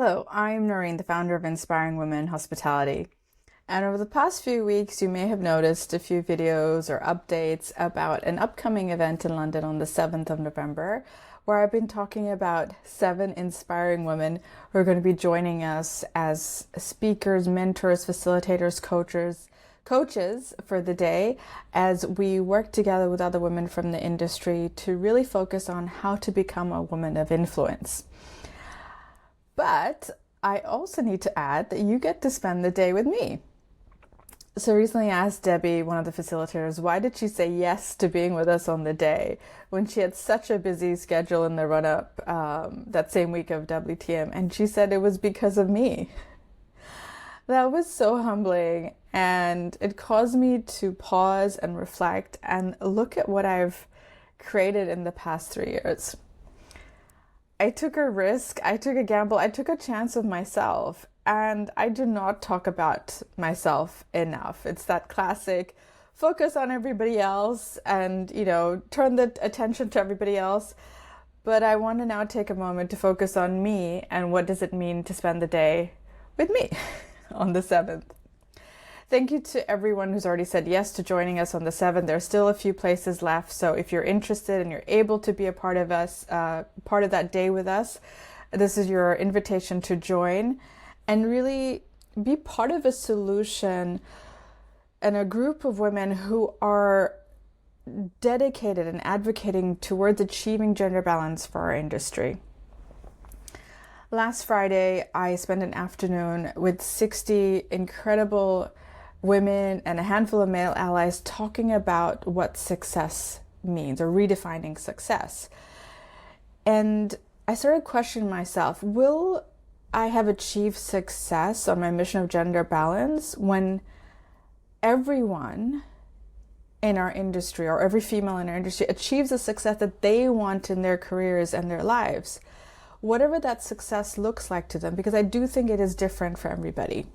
Hello, I'm Naureen, the founder of Inspiring Women in Hospitality. And over the past few weeks, you may have noticed a few videos or updates about an upcoming event in London on the 7th of November, where I've been talking about 7 inspiring women who are going to be joining us as speakers, mentors, facilitators, coaches for the day as we work together with other women from the industry to really focus on how to become a woman of influence. But I also need to add that you get to spend the day with me. So recently I asked Debbie, one of the facilitators, why did she say yes to being with us on the day when she had such a busy schedule in the run-up that same week of WTM? And she said it was because of me. That was so humbling, and it caused me to pause and reflect and look at what I've created in the past 3 years. I took a risk, I took a gamble, I took a chance with myself, and I do not talk about myself enough. It's that classic focus on everybody else and, turn the attention to everybody else. But I want to now take a moment to focus on me and what does it mean to spend the day with me on the 7th. Thank you to everyone who's already said yes to joining us on the 7th. There are still a few places left, so if you're interested and you're able to be a part of that day with us, this is your invitation to join and really be part of a solution and a group of women who are dedicated and advocating towards achieving gender balance for our industry. Last Friday, I spent an afternoon with 60 incredible women and a handful of male allies talking about what success means or redefining success. And I started questioning myself, will I have achieved success on my mission of gender balance when everyone in our industry or every female in our industry achieves the success that they want in their careers and their lives? Whatever that success looks like to them, because I do think it is different for everybody.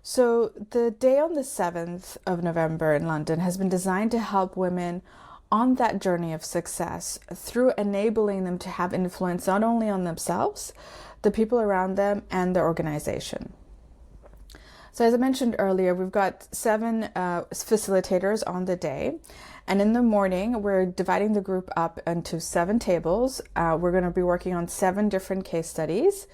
So the day on the 7th of November in London has been designed to help women on that journey of success through enabling them to have influence not only on themselves, the people around them, and their organization. So as I mentioned earlier, we've got 7 facilitators on the day. And in the morning, we're dividing the group up into 7 tables. We're going to be working on 7 different case studies.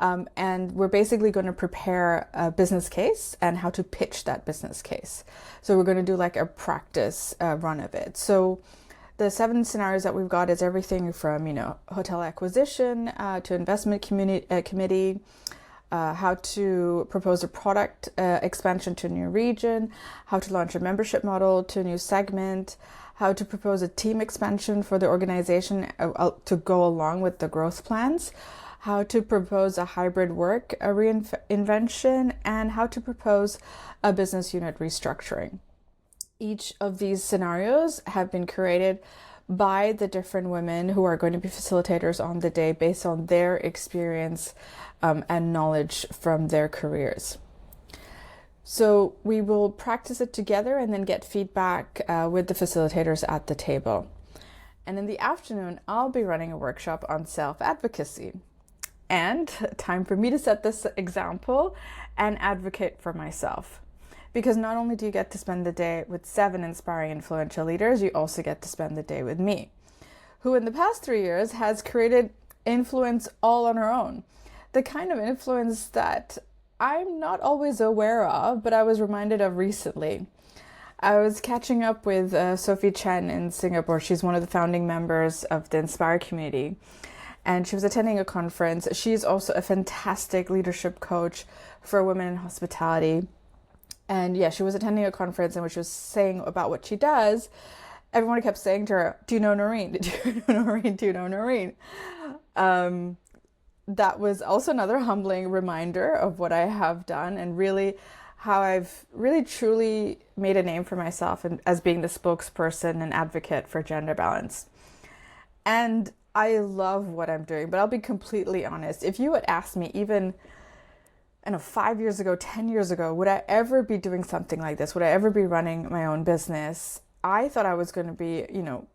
And we're basically going to prepare a business case and how to pitch that business case. So we're going to do like a practice run of it. So the 7 scenarios that we've got is everything from, hotel acquisition to investment committee, how to propose a product expansion to a new region, how to launch a membership model to a new segment, how to propose a team expansion for the organization to go along with the growth plans, how to propose a hybrid work reinvention, and how to propose a business unit restructuring. Each of these scenarios have been created by the different women who are going to be facilitators on the day based on their experience and knowledge from their careers. So we will practice it together and then get feedback with the facilitators at the table. And in the afternoon, I'll be running a workshop on self-advocacy. And time for me to set this example and advocate for myself. Because not only do you get to spend the day with 7 inspiring influential leaders, you also get to spend the day with me, who in the past 3 years has created influence all on her own. The kind of influence that I'm not always aware of, but I was reminded of recently. I was catching up with Sophie Chen in Singapore. She's one of the founding members of the Inspire community. And she was attending a conference. She's also a fantastic leadership coach for women in hospitality. And yeah, she was attending a conference in which she was saying about what she does. Everyone kept saying to her, do you know Naureen? Do you know Naureen? Do you know Naureen? That was also another humbling reminder of what I have done and really how I've really truly made a name for myself as being the spokesperson and advocate for gender balance. And I love what I'm doing, but I'll be completely honest. If you had asked me even 5 years ago, 10 years ago, would I ever be doing something like this? Would I ever be running my own business? I thought I was going to be,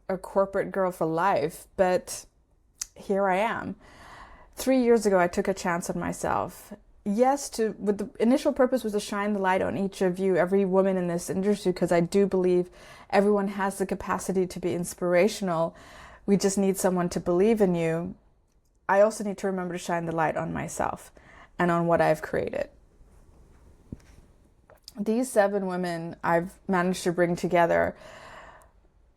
a corporate girl for life, but here I am. 3 years ago, I took a chance on myself. Yes, with the initial purpose was to shine the light on each of you, every woman in this industry, because I do believe everyone has the capacity to be inspirational. We just need someone to believe in you. I also need to remember to shine the light on myself and on what I've created. These 7 women I've managed to bring together.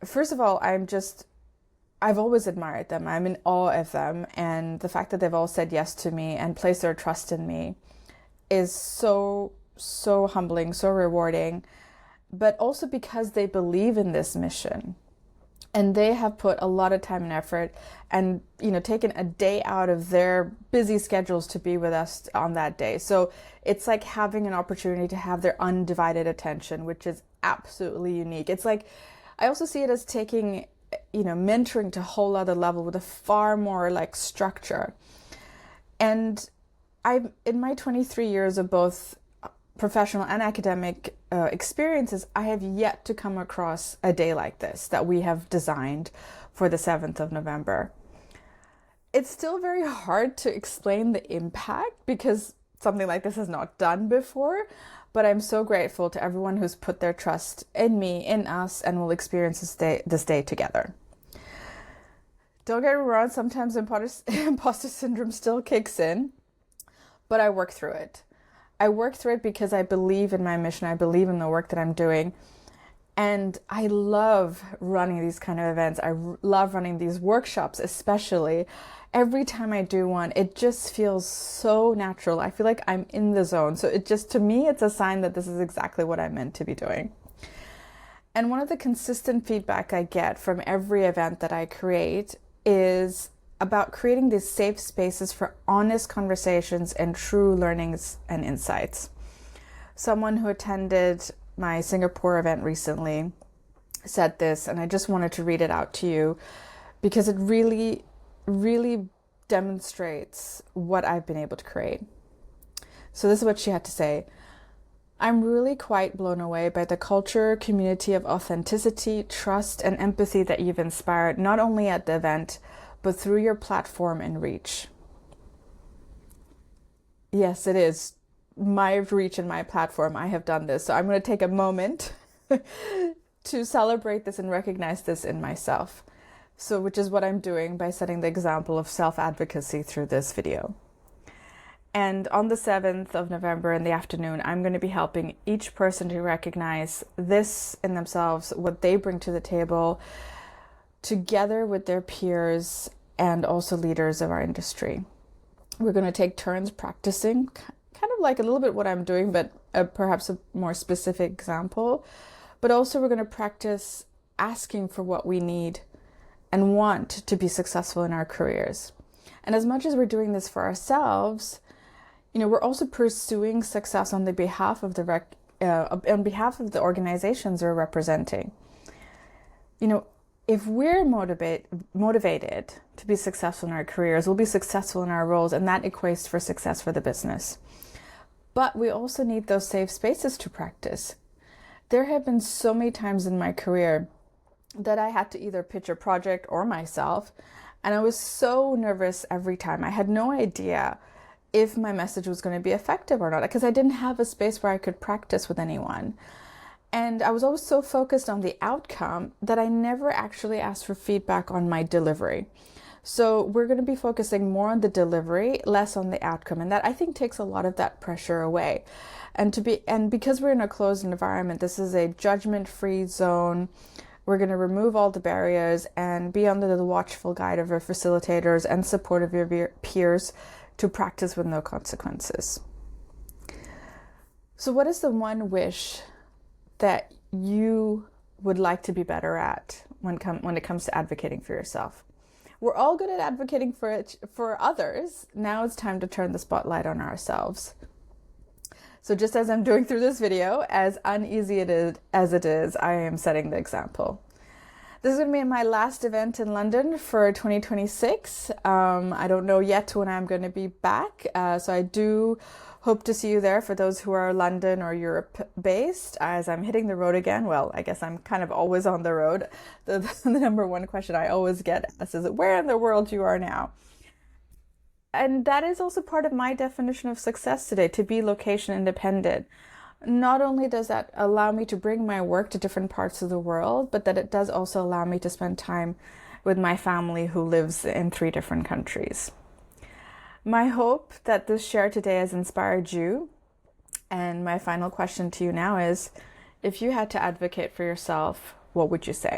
First of all, I've always admired them. I'm in awe of them. And the fact that they've all said yes to me and placed their trust in me is so, so humbling, so rewarding. But also because they believe in this mission. And they have put a lot of time and effort and, taken a day out of their busy schedules to be with us on that day. So it's like having an opportunity to have their undivided attention, which is absolutely unique. It's like, I also see it as taking, mentoring to a whole other level with a far more like structure. And in my 23 years of both professional and academic experiences, I have yet to come across a day like this that we have designed for the 7th of November. It's still very hard to explain the impact because something like this is not done before, but I'm so grateful to everyone who's put their trust in me, in us, and will experience this day together. Don't get me wrong, sometimes imposter syndrome still kicks in, but I work through it. I work through it because I believe in my mission. I believe in the work that I'm doing. And I love running these kind of events. I love running these workshops, especially. Every time I do one, it just feels so natural. I feel like I'm in the zone. So to me, it's a sign that this is exactly what I'm meant to be doing. And one of the consistent feedback I get from every event that I create is about creating these safe spaces for honest conversations and true learnings and insights. Someone who attended my Singapore event recently said this, and I just wanted to read it out to you because it really, really demonstrates what I've been able to create. So this is what she had to say. I'm really quite blown away by the culture, community of authenticity, trust, and empathy that you've inspired, not only at the event, but through your platform and reach. Yes, it is my reach and my platform. I have done this. So I'm going to take a moment to celebrate this and recognize this in myself. So, which is what I'm doing by setting the example of self-advocacy through this video. And on the 7th of November in the afternoon, I'm going to be helping each person to recognize this in themselves, what they bring to the table, together with their peers and also leaders of our industry. We're going to take turns practicing, kind of like a little bit what I'm doing, but perhaps a more specific example. But also we're going to practice asking for what we need and want to be successful in our careers. And as much as we're doing this for ourselves, we're also pursuing success on the behalf of on behalf of the organizations we're representing. If we're motivated to be successful in our careers, we'll be successful in our roles, and that equates for success for the business. But we also need those safe spaces to practice. There have been so many times in my career that I had to either pitch a project or myself, and I was so nervous every time. I had no idea if my message was going to be effective or not, because I didn't have a space where I could practice with anyone. And I was always so focused on the outcome that I never actually asked for feedback on my delivery. So we're going to be focusing more on the delivery, less on the outcome. And that, I think, takes a lot of that pressure away. And because we're in a closed environment, this is a judgment-free zone. We're going to remove all the barriers and be under the watchful guide of our facilitators and support of your peers to practice with no consequences. So what is the one wish that you would like to be better at when it comes to advocating for yourself? We're all good at advocating for others. Now it's time to turn the spotlight on ourselves. So just as I'm doing through this video, as uneasy as it is, I am setting the example. This is going to be my last event in London for 2026. I don't know yet when I'm going to be back. So I do hope to see you there for those who are London or Europe based. As I'm hitting the road again, well, I guess I'm kind of always on the road. The number one question I always get asked is, where in the world you are now? And that is also part of my definition of success today, to be location independent. Not only does that allow me to bring my work to different parts of the world, but that it does also allow me to spend time with my family who lives in 3 different countries. My hope that this share today has inspired you. And my final question to you now is, if you had to advocate for yourself, what would you say?